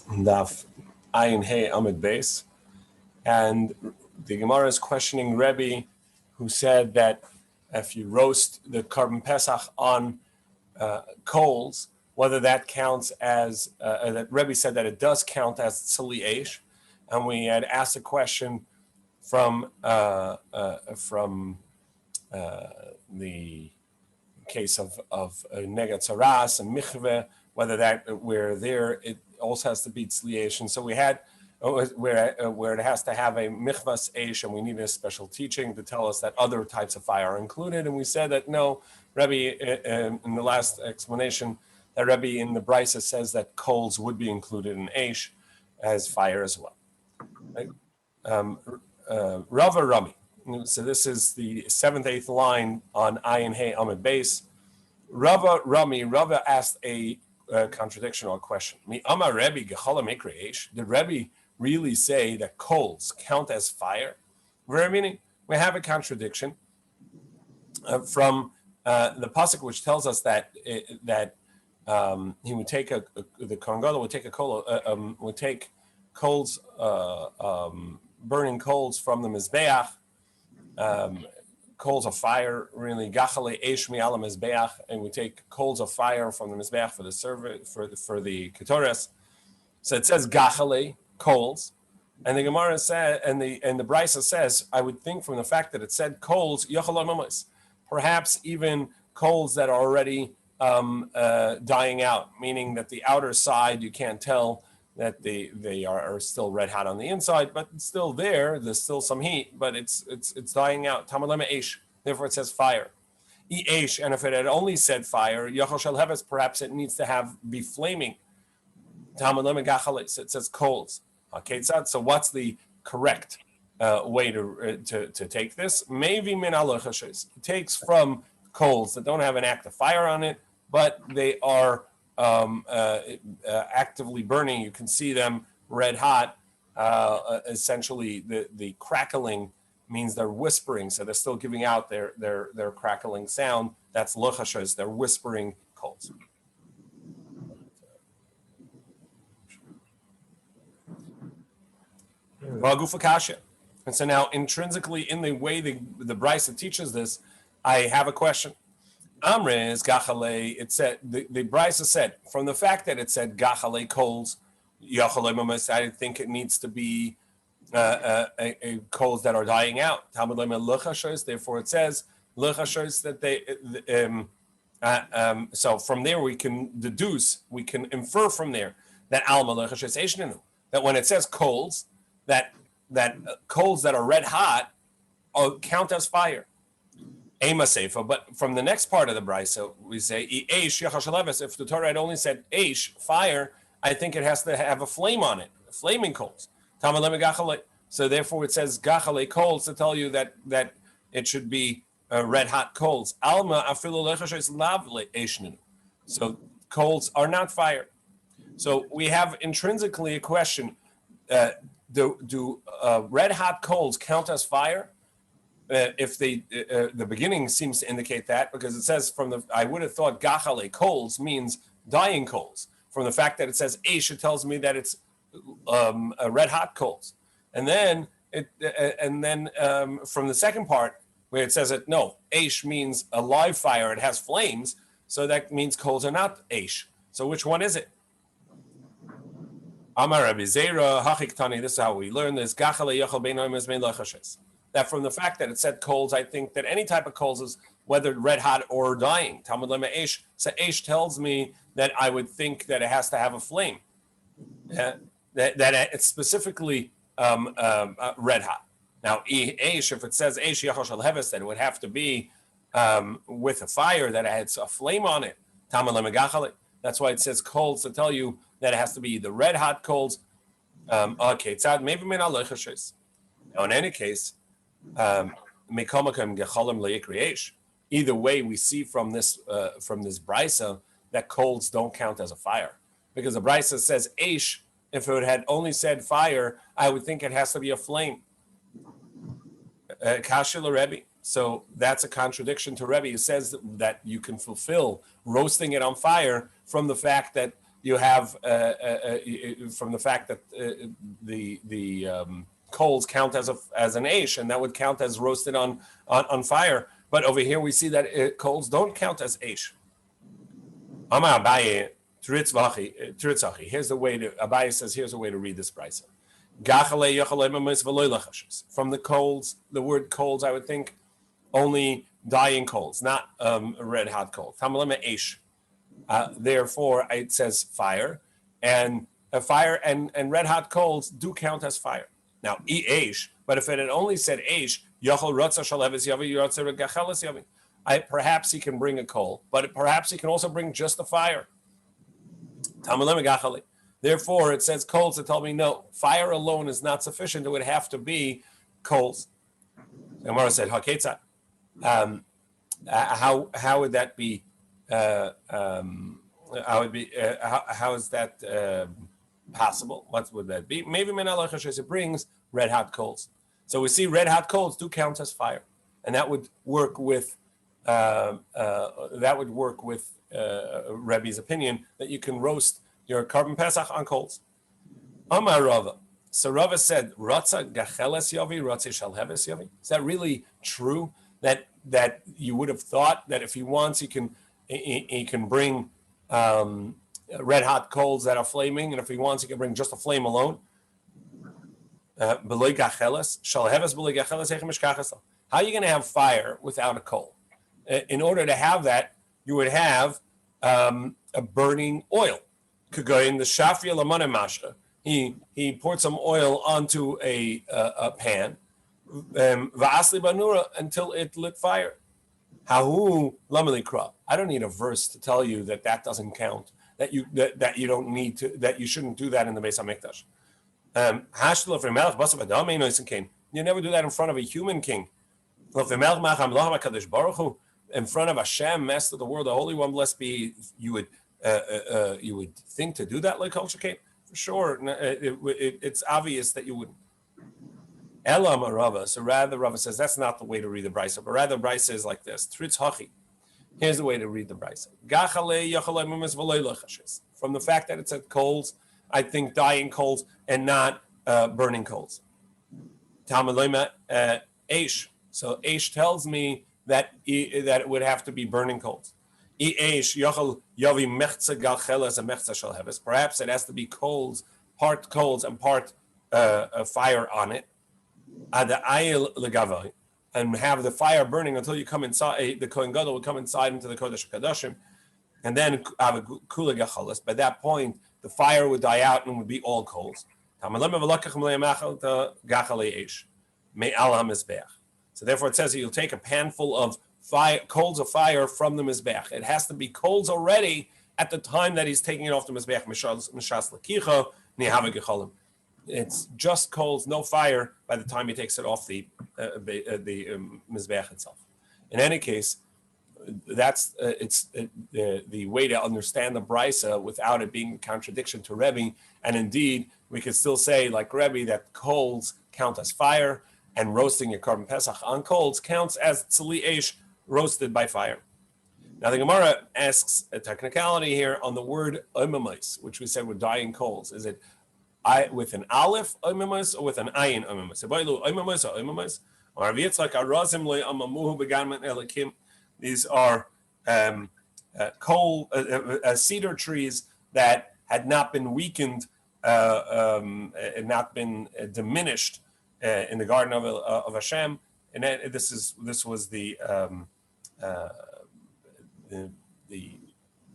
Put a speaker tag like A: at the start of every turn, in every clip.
A: Daf Ayin Hey Amid Beis, and the Gemara is questioning Rebbe, who said that if you roast the Carbon Pesach on coals, whether that counts as that Rebbe said that it does count as tzili eish, and we had asked a question from the case of Negat Saras and Michve, whether that where there it also has to be tzliation. So we had where it has to have a michvas eish, and we needed a special teaching to tell us that other types of fire are included. And we said that no, Rebbe in the last explanation, that Rebbe in the Brisa says that coals would be included in eish as fire as well. Right? Rava Rami. So this is the 7th-8th line on Ayin Hey Amid Beis. Rava Rami. Rava asked a contradiction or a question. Mi Amar Rebbe Gechola Mikra Eish. Did Rebbe really say that coals count as fire? Very meaning we have a contradiction from the pasuk, which tells us that he would take the Kohen Gadol would take a coal would take coals burning coals from the mizbeach. Coals of fire, really, gachale eish mi'ala mizbeach, and we take coals of fire from the mizbeach for the for the ketores. So it says gachale coals, and the Gemara said, and the Brisa says, I would think from the fact that it said coals, yachalon, perhaps even coals that are already dying out, meaning that the outer side you can't tell that they are still red hot on the inside, but it's still there. There's still some heat, but it's dying out. Tamalema eish. Therefore, it says fire. E eish. And if it had only said fire, yachal shel heves, perhaps it needs to be flaming. Tamalema gachalis. It says coals. Okay, so what's the correct way to take this? Maybe min alochashes. It takes from coals that don't have an active fire on it, but they are actively burning. You can see them red hot. Essentially, the crackling means they're whispering, so they're still giving out their crackling sound. That's lochashos. They're whispering coals. And so now, intrinsically, in the way the Brisa teaches this, I have a question. Amre is gachale. It said the Brisa said from the fact that it said gachale coals, yachale. I think it needs to be coals that are dying out. Talmud luchashos. Therefore, it says luchashos that they. So from there we can deduce, we can infer from there that alma luchashos eishnenu. That when it says coals, that coals that are red hot count as fire. Ema Seifa, but from the next part of the Brisa, we say, if the Torah had only said Eish, fire, I think it has to have a flame on it, flaming coals. So therefore it says Gachale coals to tell you that it should be red hot coals. Alma So coals are not fire. So we have intrinsically a question. Do red hot coals count as fire? If the beginning seems to indicate that, because it says I would have thought gachale coals means dying coals. From the fact that it says eish, it tells me that it's red hot coals. And then from the second part where it says that no, eish means a live fire, it has flames, so that means coals are not eish. So which one is it? Amar Rabbi Zera hachiktani. This is how we learn this. Gachale yachal beinoim ezmein lachashes. That from the fact that it said coals, I think that any type of coals is whether red hot or dying. Talmud lema eish. So eish tells me that I would think that it has to have a flame. That it's specifically red hot. Now eish, if it says eish yachal shel heves, then it would have to be with a fire that has a flame on it. Talmud lema gachale. That's why it says coals to tell you that it has to be the red hot coals. Okay, tzad maybe min alochashes. Now in any case. Either way, we see from this brisa that coals don't count as a fire, because the brisa says eish. If it had only said fire, I would think it has to be a flame. Kashil Rebbe. So that's a contradiction to Rebbe, who says that you can fulfill roasting it on fire from the fact that you have from the fact that the coals count as an eish, and that would count as roasted on fire. But over here we see that coals don't count as eish. Amar Abaye Tritzachi. Here's the way to Abaye says. Here's a way to read this brisa. From the coals, the word coals, I would think only dying coals, not red hot coals. Therefore, it says fire, and fire and red hot coals do count as fire. Now, eish, but if it had only said eish, perhaps he can bring a coal, but perhaps he can also bring just the fire. Therefore, it says coals to tell me no, fire alone is not sufficient. It would have to be coals. And Gemara said, "Haketza." How would that be? How is that possible? What would that be? Maybe it brings red hot coals. So we see red hot coals do count as fire, and that would work with Rebbe's opinion that you can roast your Carbon Pesach on coals. Amar Rava. So Rava said, "Ratza gacheles yavi, ratza shalheves yavi." Is that really true? That you would have thought that if he wants, he can bring red hot coals that are flaming, and if he wants, he can bring just a flame alone. How are you going to have fire without a coal? In order to have that, you would have a burning oil. He poured some oil onto a pan, until it lit fire. I don't need a verse to tell you that doesn't count. That you don't need to. That you shouldn't do that in the Beis Hamikdash. You never do that in front of a human king. In front of Hashem, Master of the world, the Holy One, blessed be, you would think to do that like culture came? For sure. It's obvious that you wouldn't. Elam Rava. So rather, Rava says that's not the way to read the brisa, but rather the brisa is like this. Tritz hachi. Here's the way to read the brisa. From the fact that it said coals, I think dying coals and not burning coals. Eish. So Eish tells me that it would have to be burning coals. Perhaps it has to be coals, part coals and part fire on it. And have the fire burning until you come inside. The Kohen Gadol will come inside into the Kodesh Kadashim, and then have a kula gachalas. By that point, the fire would die out and would be all coals. So therefore, it says that you'll take a panful of fire, coals of fire from the mizbeach. It has to be coals already at the time that he's taking it off the mizbeach. It's just coals, no fire, by the time he takes it off the mizbeach itself. In any case, that's the way to understand the brisa without it being a contradiction to Rebbe. And indeed, we could still say, like Rebbe, that coals count as fire, and roasting your Carbon Pesach on coals counts as tzli eish, roasted by fire. Now the Gemara asks a technicality here on the word omimais, which we said were dying coals. Is it with an aleph omimais or with an ayin omimais? Or omimais? These are cedar trees that had not been weakened and not been diminished in the garden of Hashem, and this was the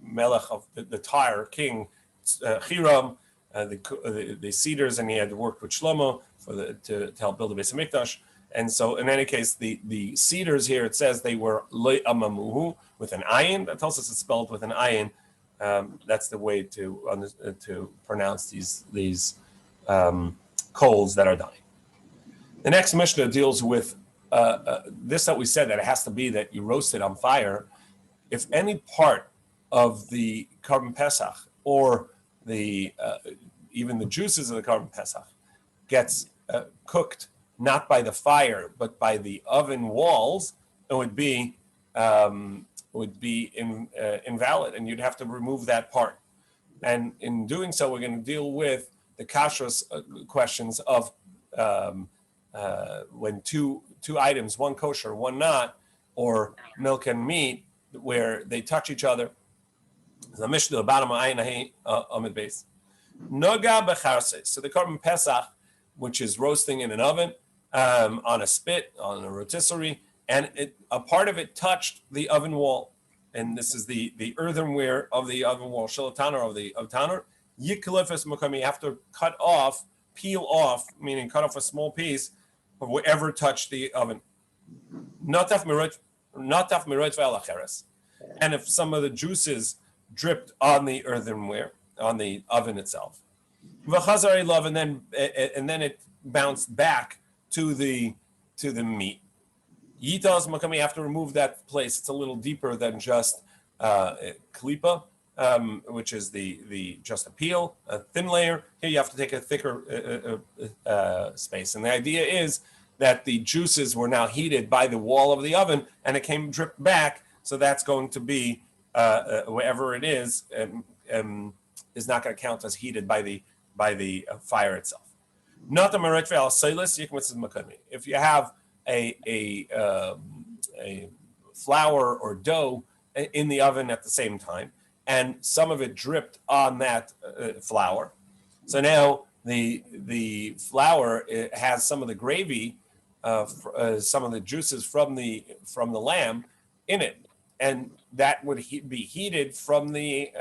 A: melech of the Tyre king Hiram, the cedars, and he had worked with Shlomo to help build the Beis Hamikdash. And so, in any case, the cedars here, it says they were lo amamuhu with an ayin. That tells us it's spelled with an ayin. That's the way to pronounce these coals that are dying. The next Mishnah deals with this that we said, that it has to be that you roast it on fire. If any part of the Carbon Pesach or even the juices of the Carbon Pesach gets cooked not by the fire but by the oven walls, it would be invalid, and you'd have to remove that part. And in doing so, we're going to deal with the kashrus questions of when two items, one kosher, one not, or milk and meat, where they touch each other. The Mishnah, the bottom of Ayin Amid Beis. Noga becharse. So the Carbon Pesa, which is roasting in an oven, on a spit, on a rotisserie, and a part of it touched the oven wall. And this is the earthenware of the oven wall, shutdown of the tanner. Yiklefes mukami, you have to peel off, meaning cut off a small piece of whatever touched the oven. Notaf mirot ve'alacheres. And if some of the juices dripped on the earthenware, on the oven itself, v'chazar love, and then it bounced back to the meat. Yitas makami, you have to remove that place. It's a little deeper than just klipa, which is the just a peel, a thin layer. Here you have to take a thicker space. And the idea is that the juices were now heated by the wall of the oven, and it came dripped back. So that's going to be wherever it is not going to count as heated by the fire itself. Not the meretve al soilis yikmitzes makami. If you have a flour or dough in the oven at the same time, and some of it dripped on that flour. So now the flour, it has some of the gravy, some of the juices from the lamb in it, and that would be heated from the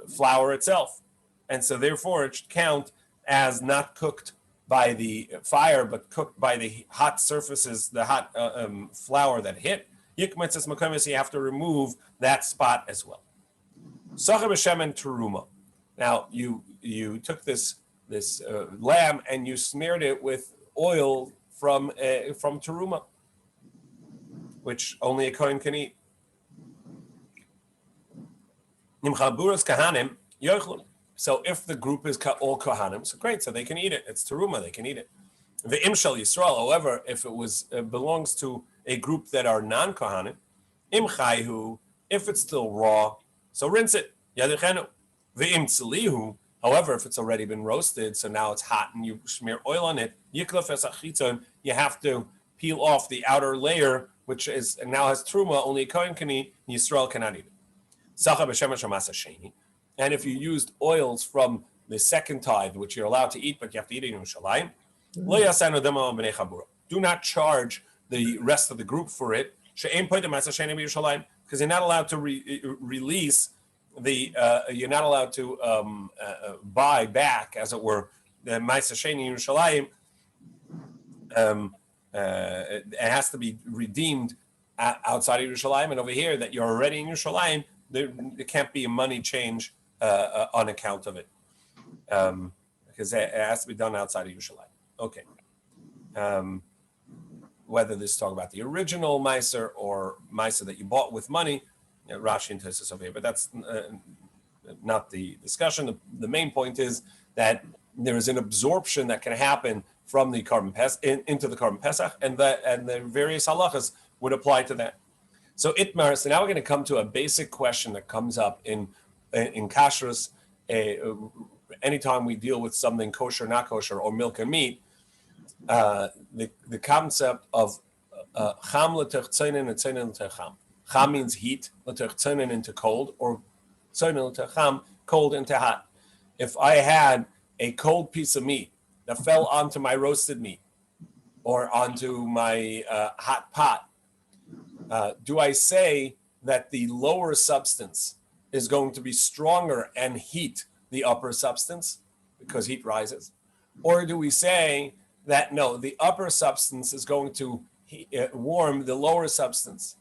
A: flour itself, and so therefore it should count as not cooked by the fire, but cooked by the hot surfaces, the hot flour that hit. Yikmetzes makamis, you have to remove that spot as well. Sacher b'shem and Teruma. Now you took this lamb and you smeared it with oil from Teruma, which only a kohen can eat. Nimchaburas kahanim yochlu. So if the group is all kohanim, so great, so they can eat it. It's Teruma, they can eat it. The imshal Yisrael, however, if it belongs to a group that are non-kohanim, imchayhu, if it's still raw, so rinse it. Yadechenu. The imtzlihu, however, if it's already been roasted, so now it's hot and you smear oil on it, yiklef esachitzon, you have to peel off the outer layer, which is now has Teruma, only a kohen can eat, Yisrael cannot eat it. Sacha b'shemesh hamasa sheni. And if you used oils from the second tithe, which you're allowed to eat, but you have to eat it in Yerushalayim, do not charge the rest of the group for it, because you're not allowed to release you're not allowed to buy back, as it were, the Ma'aser Sheni in Yerushalayim. It has to be redeemed outside of Yerushalayim, and over here that you're already in Yerushalayim, there can't be a money change on account of it, because it has to be done outside of Yerushalayim. Okay. Whether this is talking about the original Meiser or Meiser that you bought with money, Rashi and Tosfos over here, but that's not the discussion. The main point is that there is an absorption that can happen from the Carbon Pesa into the Carbon Pesach, and the various halachas would apply to that. So Itmar, so now we're going to come to a basic question that comes up in kashrus. Anytime we deal with something kosher, not kosher, or milk and meat, the concept of cham l'techtzonin and tzonin l'techam. Cham means heat, l'techtzonin into cold, or tzonin l'techam, cold into hot. If I had a cold piece of meat that fell onto my roasted meat or onto my hot pot, do I say that the lower substance is going to be stronger and heat the upper substance because heat rises? Or do we say that no, the upper substance is going to warm the lower substance?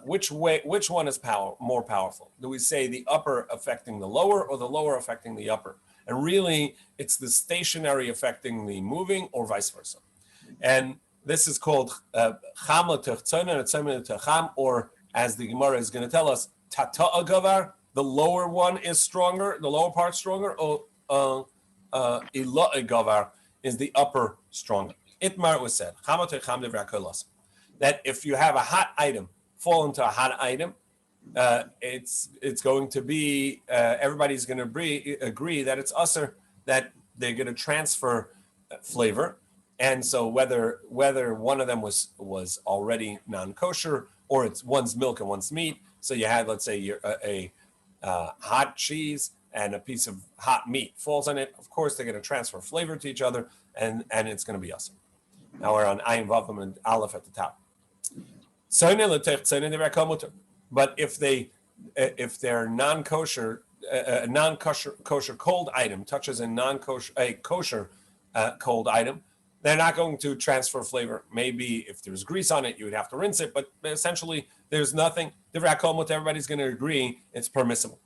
A: Which one is more powerful? Do we say the upper affecting the lower or the lower affecting the upper? And really, it's the stationary affecting the moving, or vice versa. And this is called cham l'techtzonin and tzonin l'techam, or as the Gemara is going to tell us, tata agavar, the lower one is stronger, the lower part stronger, or ila agavar is the upper stronger. Itmar was said, that if you have a hot item fall into a hot item, it's going to be everybody's going to agree that it's usser, that they're going to transfer flavor, and so whether one of them was already non-kosher or it's one's milk and one's meat. So you had, let's say, a hot cheese and a piece of hot meat falls on it. Of course, they're going to transfer flavor to each other, and it's going to be usser. Now we're on Ayin Vav and Aleph at the top. But if they're non-kosher, a non-kosher cold item touches a kosher cold item, they're not going to transfer flavor. Maybe if there's grease on it, you would have to rinse it. But essentially, there's nothing. Everybody's going to agree it's permissible.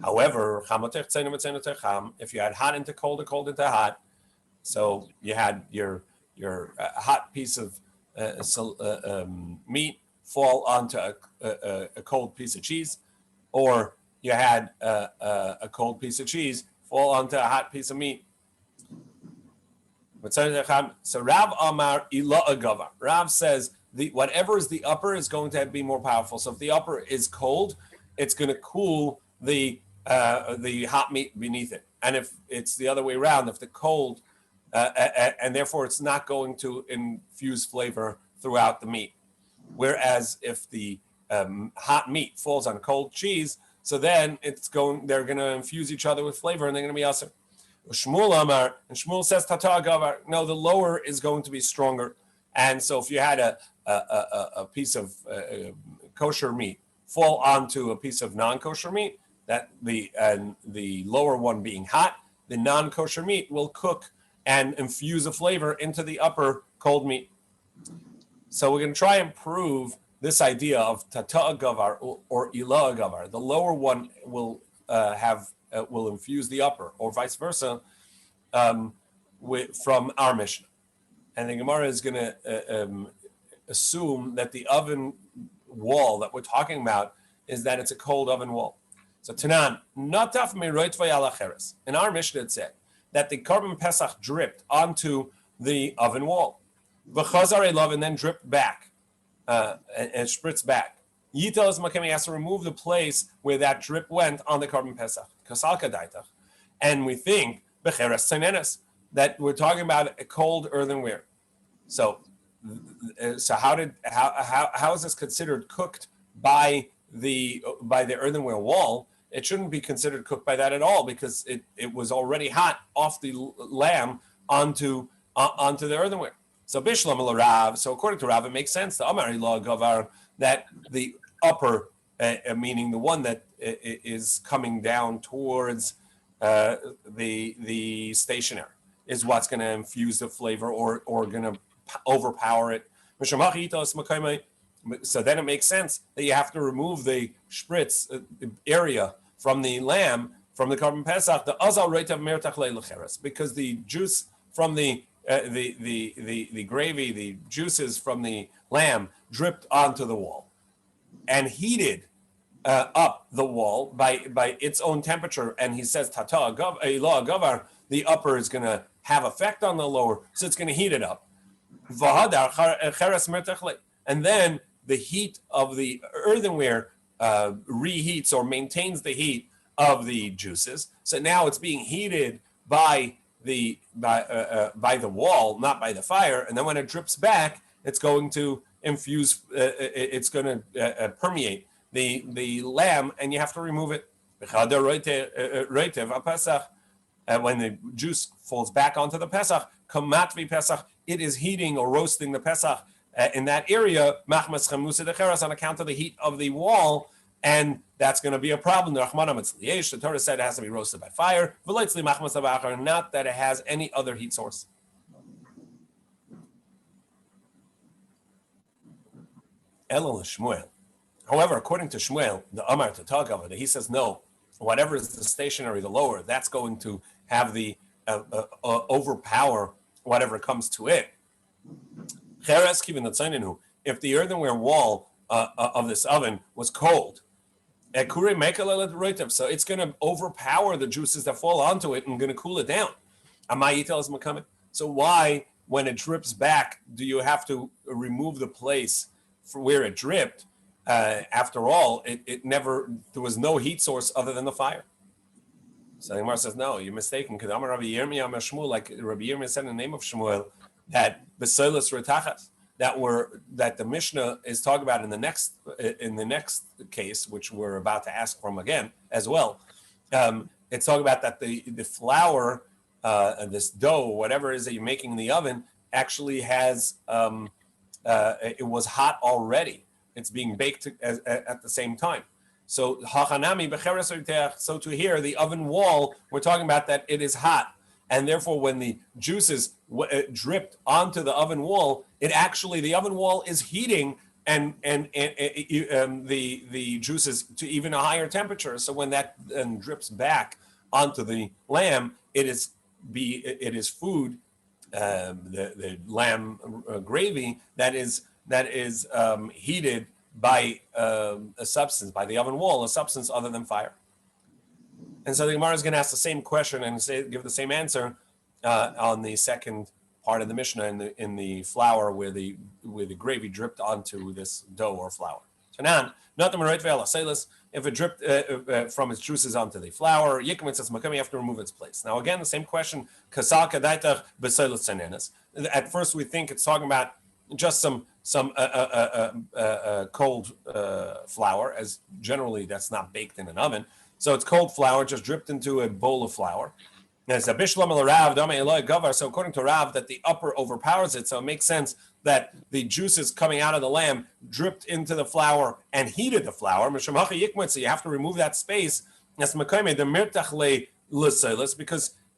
A: However, if you had hot into cold or cold into hot, so you had your hot piece of meat fall onto a cold piece of cheese, or you had a cold piece of cheese fall onto a hot piece of meat. So Rav Amar Ila Agavar. Rav says whatever is the upper is going to be more powerful. So if the upper is cold, it's going to cool the hot meat beneath it. And if it's the other way around, if the cold and therefore it's not going to infuse flavor throughout the meat. Whereas if the hot meat falls on cold cheese, so then they're going to infuse each other with flavor and they're going to be awesome. Shmuel Amar, and Shmuel says Tata Gavar. No, the lower is going to be stronger. And so if you had a piece of kosher meat fall onto a piece of non-kosher meat, that the lower one being hot, the non-kosher meat will cook and infuse a flavor into the upper cold meat. So we're going to try and prove this idea of Tata Gavar or Ila Gavar. The lower one will will infuse the upper, or vice versa, from our Mishnah. And the Gemara is going to assume that the oven wall that we're talking about is that it's a cold oven wall. So Tanan, nataf meroitvay alacheres. In our Mishnah it said that the Carbon Pesa dripped onto the oven wall. V'chazar elav, and then dripped back and spritzed back. Yitel is makemi, has to remove the place where that drip went on the Carbon Pesa. Kasalka daitach. And we think becheres tzenenes, that we're talking about a cold earthenware. So how is this considered cooked by the earthenware wall? It shouldn't be considered cooked by that at all, because it was already hot off the lamb onto the earthenware. So bishlam Rav. So according to Rav, it makes sense. The Amari law gavar, that the upper, meaning the one that is coming down towards the stationary, is what's going to infuse the flavor or going to overpower it. So then it makes sense that you have to remove the spritz area from the lamb, from the Carbon Pesa, the azal reitav mertach lecheres, because the juice from the gravy, the juices from the lamb dripped onto the wall and heated up the wall by its own temperature. And he says, Tata Elah Gavar, the upper is going to have effect on the lower, so it's going to heat it up. And then the heat of the earthenware reheats or maintains the heat of the juices. So now it's being heated by the wall, not by the fire. And then when it drips back, it's going to infuse, it's going to permeate the lamb, and you have to remove it. When the juice falls back onto the Pesach, kamatvi Pesach, it is heating or roasting the Pesach in that area, machmas chamusa decheres, on account of the heat of the wall, and that's going to be a problem. The Torah said it has to be roasted by fire, not that it has any other heat source. Elul Shmuel. However, according to Shmuel, the Amar to talk of it, he says no. Whatever is the stationary, the lower, that's going to have the overpower whatever comes to it. If the earthenware wall of this oven was cold, so it's going to overpower the juices that fall onto it and going to cool it down. So why, when it drips back, do you have to remove the place for where it dripped? after all, there was no heat source other than the fire. So the Gemara says, no, you're mistaken. Because Rabbi Yirmiyah, like Rabbi Yirmiyah said in the name of Shmuel, that Besoilus Retachas, that the Mishnah is talking about in the next case, which we're about to ask from again as well. It's talking about that the flour, this dough, whatever it is that you're making in the oven, actually has it was hot already. It's being baked at the same time. So so to here, the oven wall, we're talking about that it is hot. And therefore, when the juices dripped onto the oven wall, the oven wall is heating and the juices to even a higher temperature. So when that drips back onto the lamb, it is food, the lamb gravy that is heated by a substance, by the oven wall, a substance other than fire. And so the Gemara is going to ask the same question and give the same answer on the second part of the Mishnah in the flour where the gravy dripped onto this dough or flour. So now, if it dripped from its juices onto the flour, you have to remove its place. Now again, the same question. At first, we think it's talking about just some cold flour, as generally that's not baked in an oven. So it's cold flour, just dripped into a bowl of flour. And it's a bishlam el Rav, so according to Rav, that the upper overpowers it. So it makes sense that the juices coming out of the lamb dripped into the flour and heated the flour. So you have to remove that space. Because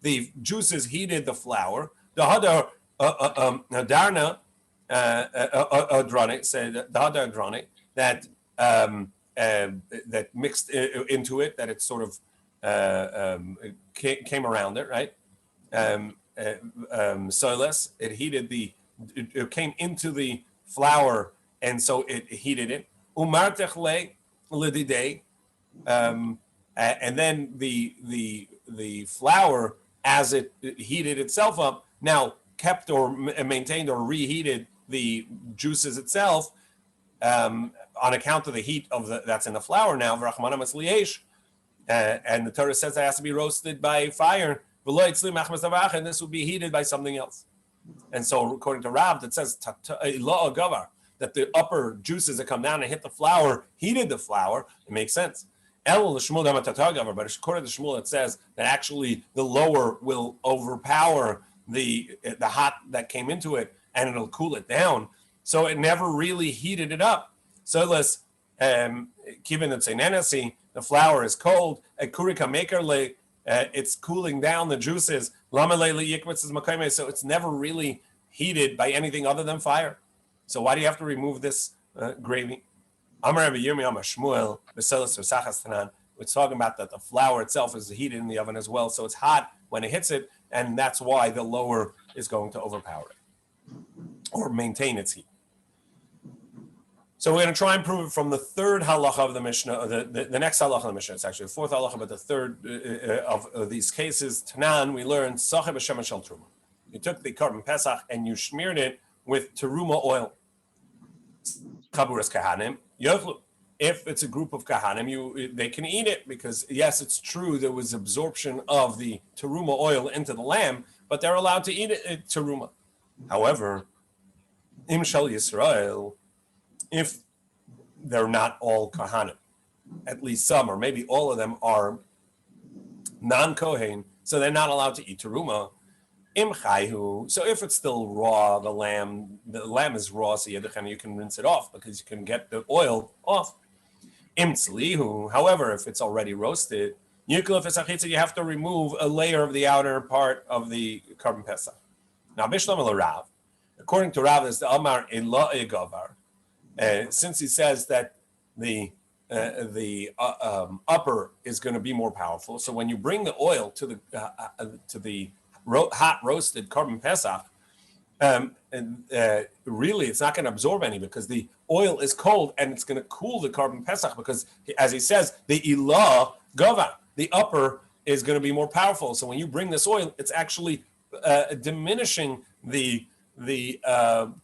A: the juices heated the flour. The hadar darna adranic that that mixed into it, that it sort of came around it, right? Soiless, it heated it came into the flour, and so it heated it. Umartechle lidide, and then the flour, as it heated itself up, now kept or maintained or reheated the juices itself, on account of the heat that's in the flour now, and the Torah says it has to be roasted by fire, and this will be heated by something else. And so, according to Rav, that says that the upper juices that come down and hit the flour heated the flour. It makes sense. But according to Shmuel, it says that actually the lower will overpower the hot that came into it, and it'll cool it down. So it never really heated it up. So let's given the flour is cold. It's cooling down the juices. So it's never really heated by anything other than fire. So why do you have to remove this gravy? It's talking about that the flour itself is heated in the oven as well. So it's hot when it hits it, and that's why the lower is going to overpower it or maintain its heat. So we're going to try and prove it from the third halacha of the Mishnah, the next halacha of the Mishnah. It's actually the fourth halacha, but the third of these cases. Tanan, we learned Sacheh b'shem shel Teruma. You took the Carbon Pesa and you smeared it with Teruma oil. Chaburas kahanim yochlu. If it's a group of kahanim, they can eat it, because yes, it's true there was absorption of the Teruma oil into the lamb, but they're allowed to eat it Teruma. However, Im Shel Yisrael, if they're not all kahanim, at least some, or maybe all of them are non-kohen, so they're not allowed to eat teruma. Im chayhu, so if it's still raw, the lamb is raw, so you can rinse it off because you can get the oil off. Im tzlihu, however, if it's already roasted, you have to remove a layer of the outer part of the Carbon Pesa. Now, bishlam el Rav, according to Rav, is the Amar Ela Egavar. Since he says that the upper is going to be more powerful, so when you bring the oil to the hot roasted Carbon Pesa, really it's not going to absorb any, because the oil is cold and it's going to cool the Carbon Pesach, because as he says, the Ela Gava, the upper is going to be more powerful. So when you bring this oil, it's actually diminishing the the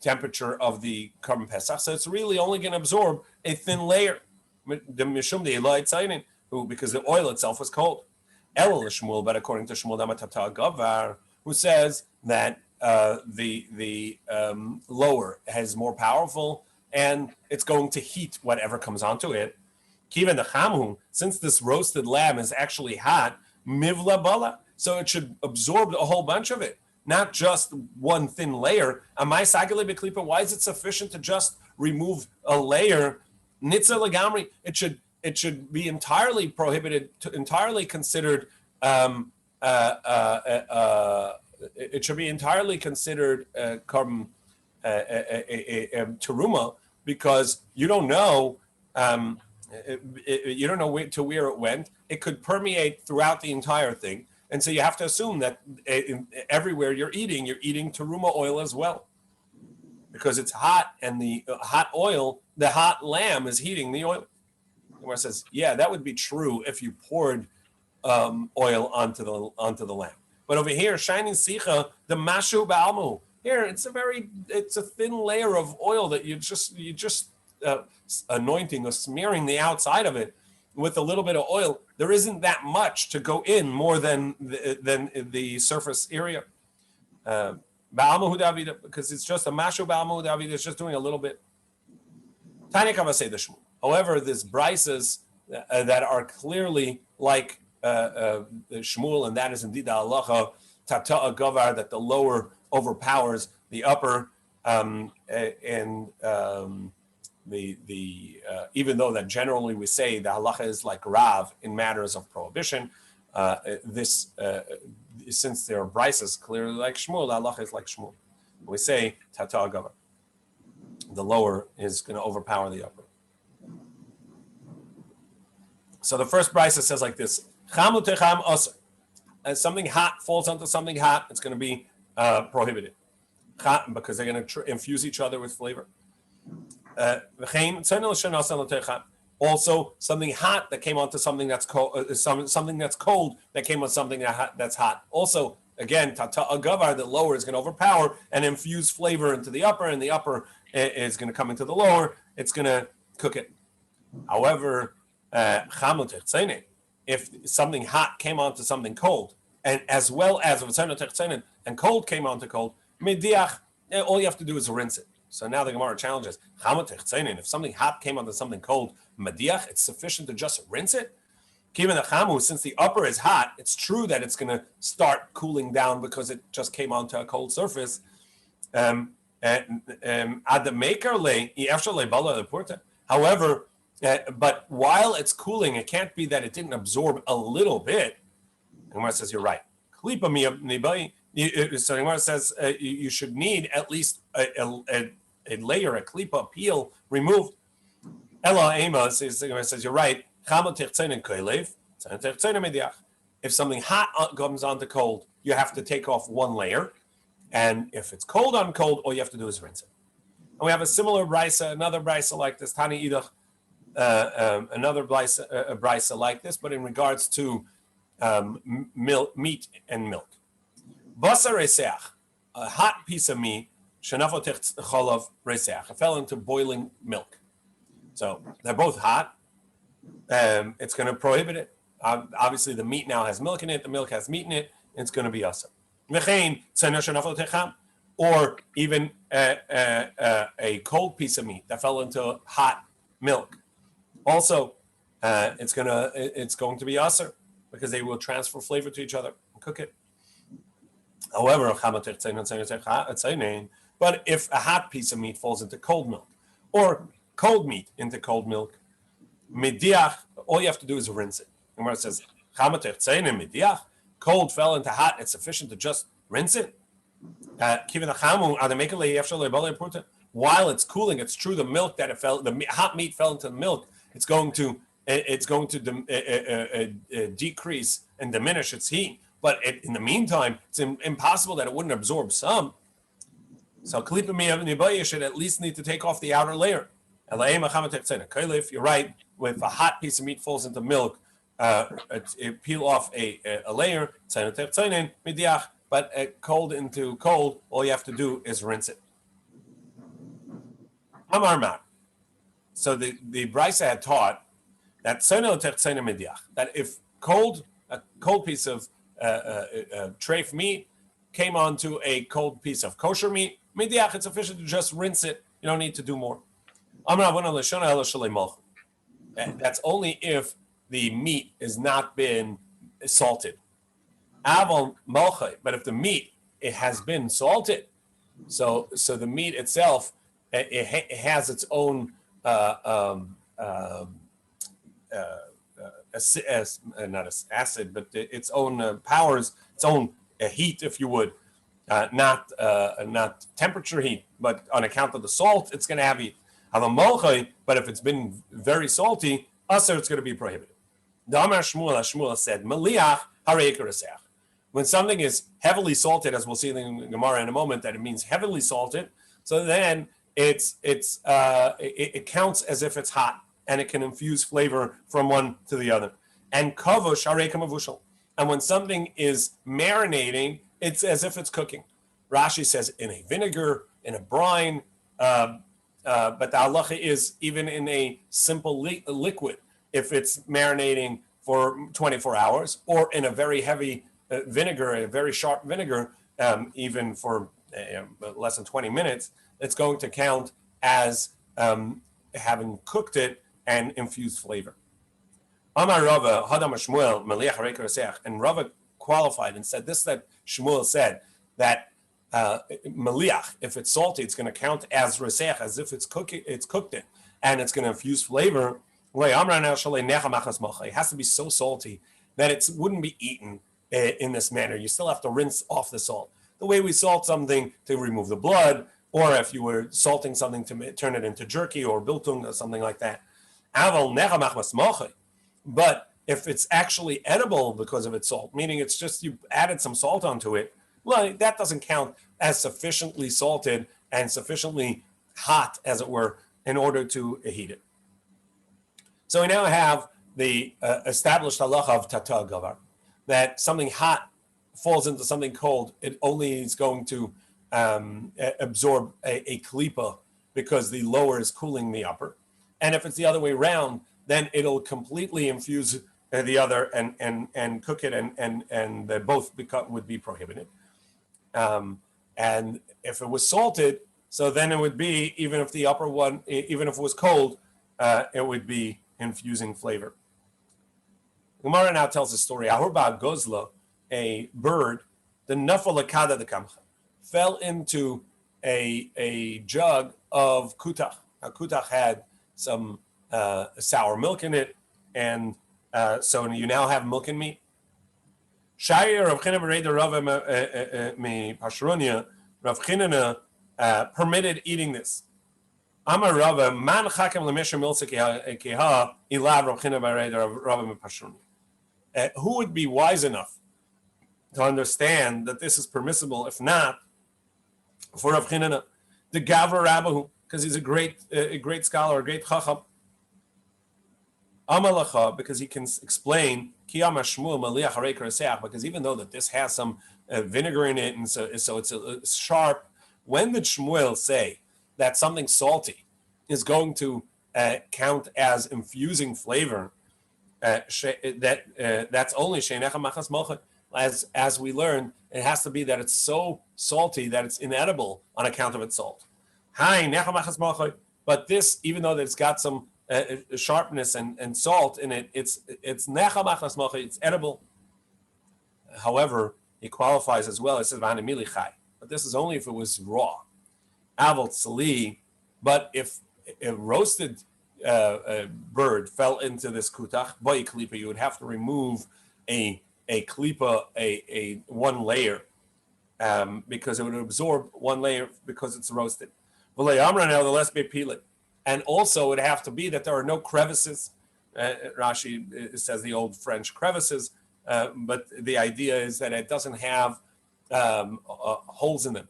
A: temperature of the Carbon Pesa. So it's really only going to absorb a thin layer. Because the oil itself was cold. But according to Shmuel, who says that the lower is more powerful and it's going to heat whatever comes onto it. Kiven the chamu, since this roasted lamb is actually hot, mivla bala, so it should absorb a whole bunch of it, not just one thin layer. Why is it sufficient to just remove a layer? Nitza legamri, it should be entirely prohibited, entirely considered. It should be entirely considered carbon teruma, because you don't know. You don't know where it went. It could permeate throughout the entire thing, and so you have to assume that everywhere you're eating teruma oil as well, because it's hot, and the hot oil, the hot lamb is heating the oil. Where it says, yeah, that would be true if you poured oil onto the lamb. But over here, shining sicha, the mashu ba'almu. Here, it's a thin layer of oil that you just anointing or smearing the outside of it with a little bit of oil. There isn't that much to go in more than the surface area. Ba'almu davida, because it's just a mashu ba'almu davida. It's just doing a little bit. Tanya kama say the shmu. However, there's brises that are clearly like the Shmuel, and that is indeed the halacha tata'a gavar, that the lower overpowers the upper, and even though that generally we say the halacha is like Rav in matters of prohibition, since there are brises clearly like Shmuel, the halacha is like Shmuel. We say tata'a gavar, the lower is going to overpower the upper. So the first brisa says like this: Chamu techam asur. As something hot falls onto something hot, it's going to be prohibited, because they're going to infuse each other with flavor. Also, something hot that came onto something that's cold, something that's cold that came on something that's hot. Also, again, tata agavar, the lower is going to overpower and infuse flavor into the upper, and the upper is going to come into the lower. It's going to cook it. However, if something hot came onto something cold, and as well as and cold came onto cold, all you have to do is rinse it. So now the Gemara challenges: if something hot came onto something cold, it's sufficient to just rinse it. Since the upper is hot, it's true that it's going to start cooling down because it just came onto a cold surface. However, but while it's cooling, it can't be that it didn't absorb a little bit. And Gemara says, you're right. So Gemara says you should need at least a layer, a klipa, peel removed. Ella Ema says, you're right. If something hot comes onto cold, you have to take off one layer. And if it's cold on cold, all you have to do is rinse it. And we have a similar brisa, another brisa like this, Tani Idach. Another brisa like this, but in regards to meat and milk. Basar reseach, a hot piece of meat, shenafotech cholav reseach, it fell into boiling milk. So they're both hot. It's going to prohibit it. Obviously, the meat now has milk in it. The milk has meat in it. It's going to be asur. Or even a cold piece of meat that fell into hot milk. Also, it's going to be asur, because they will transfer flavor to each other and cook it. However, but if a hot piece of meat falls into cold milk, or cold meat into cold milk, all you have to do is rinse it. And where it says cold fell into hot, it's sufficient to just rinse it. While it's cooling, it's true the milk that the hot meat fell into the milk. It's going to decrease and diminish its heat, but in the meantime, it's impossible that it wouldn't absorb some. So you should at least need to take off the outer layer. If you're right, if a hot piece of meat falls into milk, peel off a layer, but but cold into cold, all you have to do is rinse it. Amar Mar. So the Brisa had taught that that if a cold piece of treif meat came onto a cold piece of kosher meat, midiach, it's sufficient to just rinse it. You don't need to do more. That's only if the meat has not been salted. But if the meat, it has been salted, so the meat itself, it has its own not acid, but its own powers, its own heat, if you would, not temperature heat, but on account of the salt, it's going to have heat. But if it's been very salty, aser, it's going to be prohibited. Shmuel said, "Meliach harei kereseach." When something is heavily salted, as we'll see in the Gemara in a moment, that it means heavily salted, so then it counts as if it's hot, and it can infuse flavor from one to the other. And kavush harei kamavushal. And when something is marinating, it's as if it's cooking. Rashi says in a vinegar, in a brine, but the halacha is even in a simple liquid, if it's marinating for 24 hours, or in a very heavy vinegar, a very sharp vinegar, even for less than 20 minutes, it's going to count as having cooked it and infused flavor. Amar Rava, Hadam Shmuel, Meliach harei kereseach, and Rava qualified and said this, that Shmuel said that Meliach, if it's salty, it's going to count as reseach, as if it's cooked it, and it's going to infuse flavor. It has to be so salty that it wouldn't be eaten in this manner. You still have to rinse off the salt. The way we salt something to remove the blood, or if you were salting something to turn it into jerky or biltung or something like that. But if it's actually edible because of its salt, meaning it's just you added some salt onto it, well, that doesn't count as sufficiently salted and sufficiently hot, as it were, in order to heat it. So we now have the established halacha of tata gavar, that something hot falls into something cold. It only is going to absorb a klipa because the lower is cooling the upper. And if it's the other way around, then it'll completely infuse the other and cook it, and they both would be prohibited. And if it was salted, so then it would be, even if the upper one, even if it was cold, it would be infusing flavor. Gemara now tells a story. Ahurba Gozla, a bird, the nafalakada the kamcha, fell into a jug of kutach. Now, kutach had some sour milk in it, and so you now have milk and meat. Shayir Rav China Bereda Rava mi Pashrunia, Rav China permitted eating this. Amar Rava man chakem lemesher milsa keha ilav Rav China Bereda Rava mi Pashrunia. Who would be wise enough to understand that this is permissible, if not for Rav China, the Gavra Rabbahu, because he's a great scholar, a great chacham. Amalacha, because he can explain Kiyama Shmuel Maliach Harei Kereseach, because even though that this has some vinegar in it, and so it's sharp, when did Shmuel say that something salty is going to count as infusing flavor? That's only Sheinecha Machas Mocha. As we learned, it has to be that it's so salty that it's inedible on account of its salt. But this, even though that it's got some sharpness and salt in it, it's it's edible. However, he qualifies as well. It says but this is only if it was raw. But if a roasted bird fell into this kutach boy klipa, you would have to remove a klipa, a one layer, because it would absorb one layer because it's roasted. And also, it would have to be that there are no crevices. Rashi says the old French crevices, but the idea is that it doesn't have holes in them.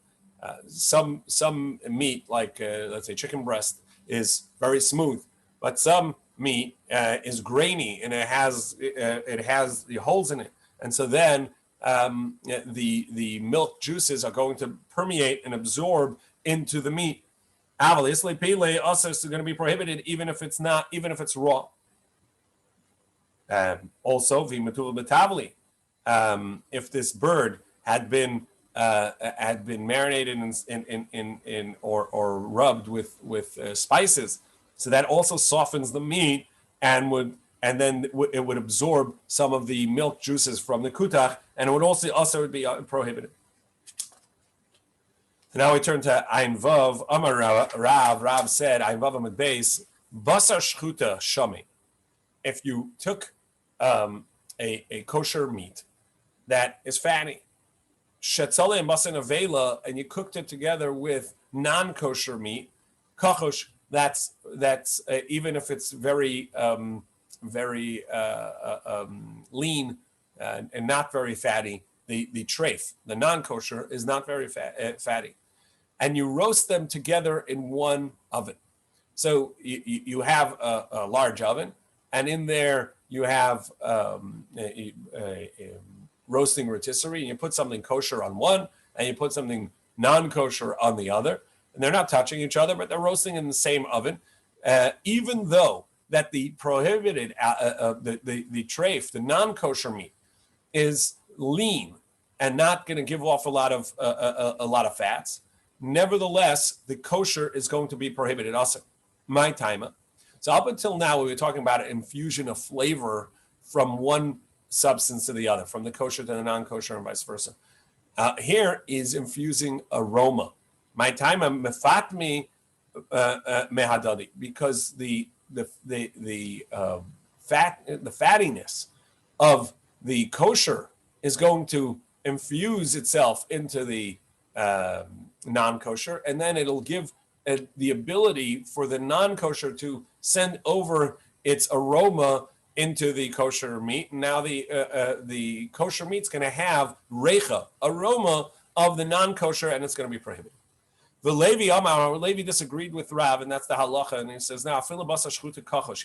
A: Some meat, like let's say chicken breast, is very smooth, but some meat is grainy and it has the holes in it, and so then the milk juices are going to permeate and absorb into the meat. Aval isle pele also is going to be prohibited even if it's raw. Also, v'matul betavli. If this bird had been marinated in or rubbed with spices, so that also softens the meat and then it would absorb some of the milk juices from the kutach, and it would also be prohibited. So now we turn to Ayin Vav. Amar Rav said, Ayin Vav Amud Beis, basar shchuta shami. If you took a kosher meat that is fatty, shetzale and basan avela, and you cooked it together with non-kosher meat, kachosh, that's even if it's very lean and not very fatty, the treif, the non-kosher, is not very fatty. And you roast them together in one oven. So you have a large oven, and in there you have roasting rotisserie, and you put something kosher on one, and you put something non-kosher on the other, and they're not touching each other, but they're roasting in the same oven, even though that the prohibited, the treif, the non-kosher meat, is lean and not going to give off a lot of fats. Nevertheless, the kosher is going to be prohibited. Also, my timer. So up until now, we were talking about an infusion of flavor from one substance to the other, from the kosher to the non-kosher and vice versa. Here is infusing aroma. My timer mefatmi mehadadi, because the fattiness of the kosher is going to infuse itself into the non-kosher, and then it'll give the ability for the non-kosher to send over its aroma into the kosher meat. And now the kosher meat's going to have reicha, aroma of the non-kosher, and it's going to be prohibited. The Levi disagreed with Rav, and that's the halacha, and he says, now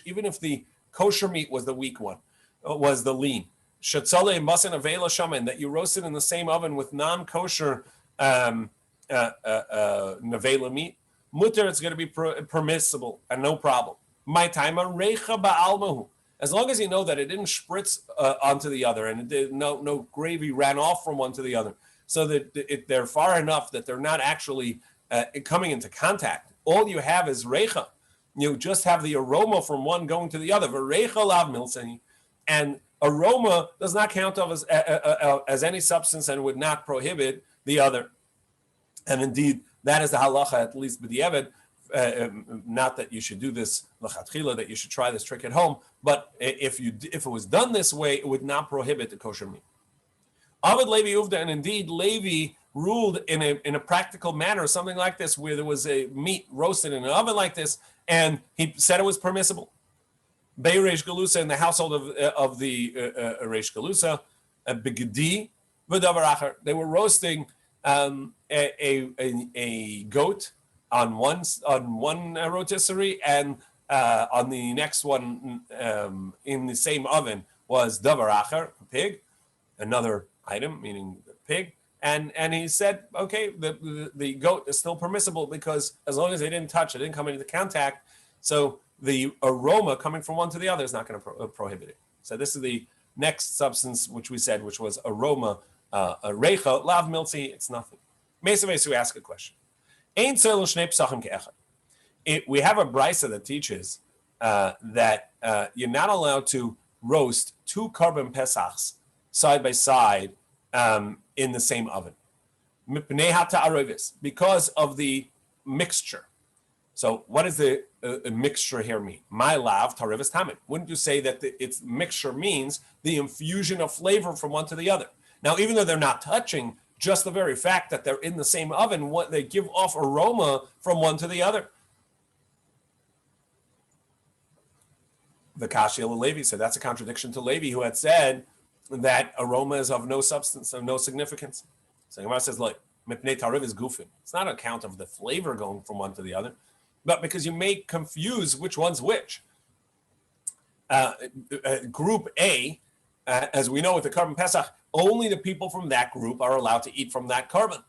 A: even if the kosher meat was the weak one, was the lean, that you roasted in the same oven with non-kosher nevela meat, mutter, it's going to be permissible and no problem. My time, as long as you know that it didn't spritz onto the other, and it did, no gravy ran off from one to the other, so that they're far enough that they're not actually coming into contact. All you have is reicha. You just have the aroma from one going to the other. And aroma does not count as any substance and would not prohibit the other. And indeed, that is the halacha, at least b'diavad. Not that you should do this l'chatchila, that you should try this trick at home, but if it was done this way, it would not prohibit the kosher meat. Avid Levi Uvda, and indeed Levi ruled in a practical manner, something like this, where there was a meat roasted in an oven like this, and he said it was permissible. Bei Reish Galusa, in the household of the Reish Galusa, Begedi v'davar acher, they were roasting a goat on one rotisserie, and on the next one in the same oven was davar acher, a pig, another item meaning pig, and he said, okay, the goat is still permissible because as long as they didn't touch it, didn't come into contact, so the aroma coming from one to the other is not going to prohibit it. So this is the next substance which we said, which was aroma, a reicha, lav miltzi, it's nothing. Mesaves, we ask a question. We have a brisa that teaches that you're not allowed to roast two carbon pesachs side by side in the same oven because of the mixture. So what does the mixture here mean? My lav tarivus tamid. Wouldn't you say that its mixture means the infusion of flavor from one to the other? Now, even though they're not touching, just the very fact that they're in the same oven, they give off aroma from one to the other. The Kashi Levi said that's a contradiction to Levi, who had said that aroma is of no substance, of no significance. So Gemara says, look, mipnei tariv is goofing. It's not an account of the flavor going from one to the other, but because you may confuse which one's which. Group A as we know with the Carbon Pesach, only the people from that group are allowed to eat from that carbon.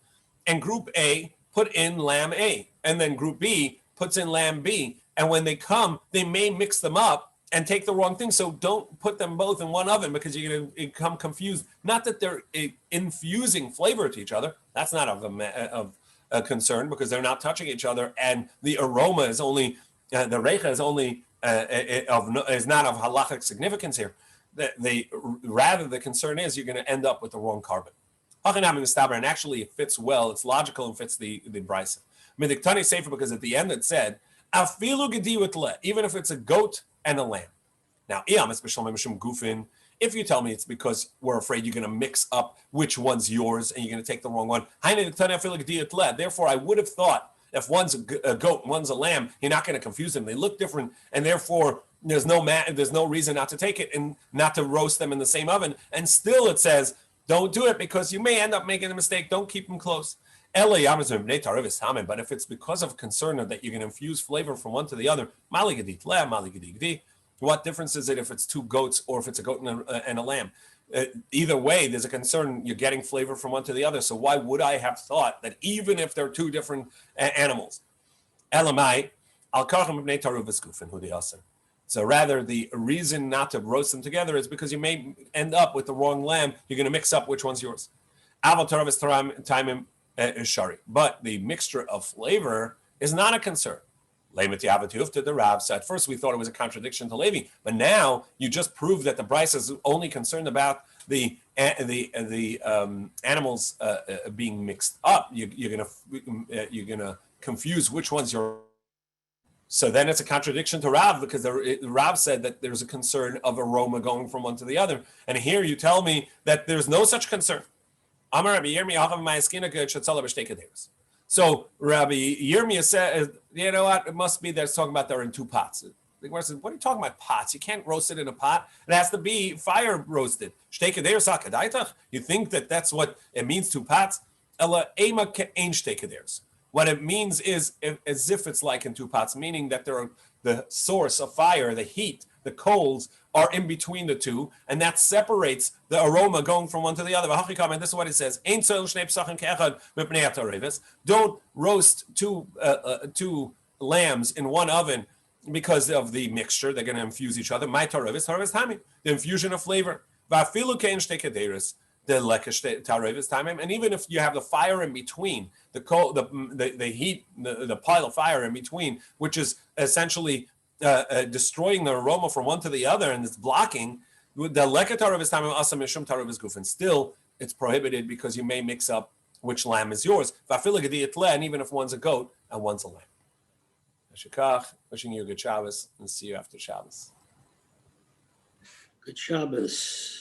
A: And group A put in lamb A, and then group B puts in lamb B. And when they come, they may mix them up and take the wrong thing. So don't put them both in one oven because you're going to become confused. Not that they're infusing flavor to each other. That's not of a concern because they're not touching each other. And the aroma is only, the reicha is only, is not of halachic significance here. Rather, the concern is you're going to end up with the wrong carbon. And actually, it fits well. It's logical and fits the brisa. Midiktani safer because at the end it said, even if it's a goat and a lamb. Now, if you tell me it's because we're afraid you're going to mix up which one's yours and you're going to take the wrong one, therefore I would have thought if one's a goat and one's a lamb, you're not going to confuse them. They look different, and therefore there's no reason not to take it and not to roast them in the same oven. And still it says, don't do it because you may end up making a mistake. Don't keep them close. But if it's because of concern that you can infuse flavor from one to the other, what difference is it if it's two goats or if it's a goat and a lamb? Either way, there's a concern you're getting flavor from one to the other. So why would I have thought that even if they're two different animals? So rather, the reason not to roast them together is because you may end up with the wrong lamb. You're going to mix up which one's yours. But the mixture of flavor is not a concern. So at first we thought it was a contradiction to Levi, but now you just proved that the Bryce is only concerned about the animals being mixed up. You're gonna confuse which one's your. So then it's a contradiction to Rav because Rav said that there's a concern of aroma going from one to the other, and here you tell me that there's no such concern. So Rabbi Yirmiyah said, you know what? It must be that it's talking about they're in two pots. The Gemara says, what are you talking about pots? You can't roast it in a pot. It has to be fire roasted. You think that that's what it means, two pots? What it means is as if it's like in two pots, meaning that the source of fire, the heat, the coals are in between the two, and that separates the aroma going from one to the other. And this is what it says. Don't roast two lambs in one oven because of the mixture. They're going to infuse each other. The infusion of flavor. And even if you have the fire in between, the heat, the pile of fire in between, which is essentially destroying the aroma from one to the other and it's blocking, the lekatarev is tamim asa mishum tarev is gufin. Still, it's prohibited because you may mix up which lamb is yours. And even if one's a goat and one's a lamb. Wishing you a good Shabbos and see you after Shabbos.
B: Good Shabbos.